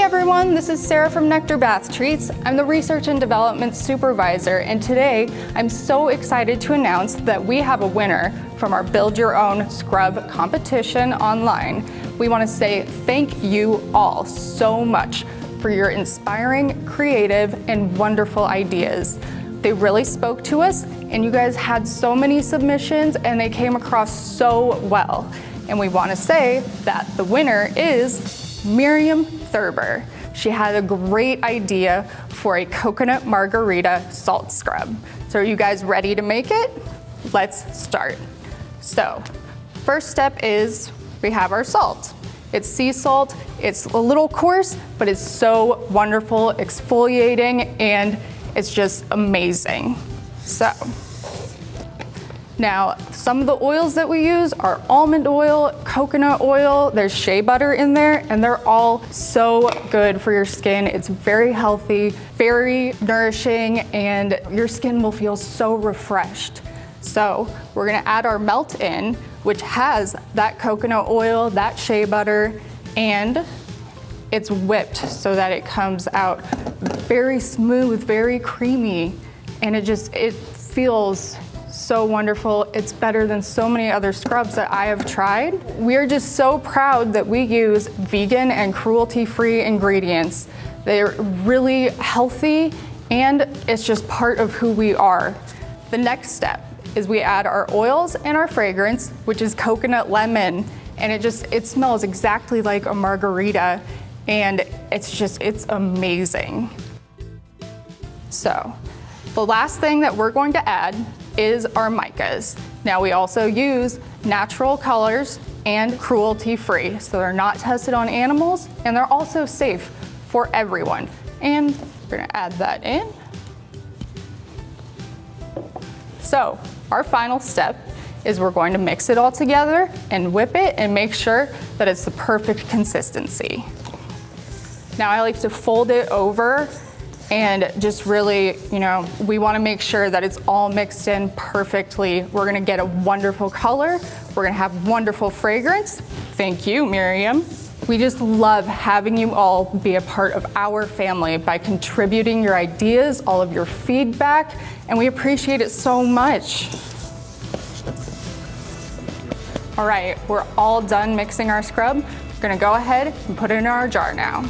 everyone, this is Sarah from Nectar Bath Treats. I'm the Research and Development Supervisor, and today I'm so excited to announce that we have a winner from our Build Your Own Scrub competition online. We want to say thank you all so much for your inspiring, creative, and wonderful ideas. They really spoke to us, and you guys had so many submissions and they came across so well. And we want to say that the winner is Miriam Thurber. She had a great idea for a coconut margarita salt scrub. So are you guys ready to make it? Let's start. So first step is we have our salt. It's sea salt. It's a little coarse, but it's so wonderful, exfoliating, and it's just amazing. So now, some of the oils that we use are almond oil, coconut oil, there's shea butter in there, and they're all so good for your skin. It's very healthy, very nourishing, and your skin will feel so refreshed. So we're gonna add our melt in, which has that coconut oil, that shea butter, and it's whipped so that it comes out very smooth, very creamy, and it feels so wonderful. It's better than so many other scrubs that I have tried. We are just so proud that we use vegan and cruelty-free ingredients. They're really healthy, and it's just part of who we are. The next step is we add our oils and our fragrance, which is coconut lemon, and it smells exactly like a margarita, and it's amazing. So the last thing that we're going to add is our MICAS. Now we also use natural colors and cruelty-free, so they're not tested on animals, and they're also safe for everyone. And we're gonna add that in. So our final step is we're going to mix it all together and whip it and make sure that it's the perfect consistency. Now I like to fold it over and just really, we want to make sure that it's all mixed in perfectly. We're gonna get a wonderful color. We're gonna have wonderful fragrance. Thank you, Miriam. We just love having you all be a part of our family by contributing your ideas, all of your feedback, and we appreciate it so much. All right, we're all done mixing our scrub. We're gonna go ahead and put it in our jar now.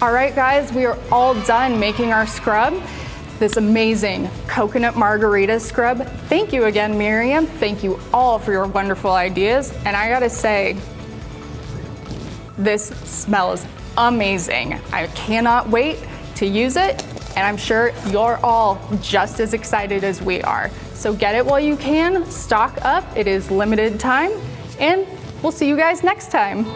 All right, guys, we are all done making our scrub, this amazing coconut margarita scrub. Thank you again, Miriam. Thank you all for your wonderful ideas. And I gotta say, this smells amazing. I cannot wait to use it, and I'm sure you're all just as excited as we are. So get it while you can, stock up. It is limited time, and we'll see you guys next time.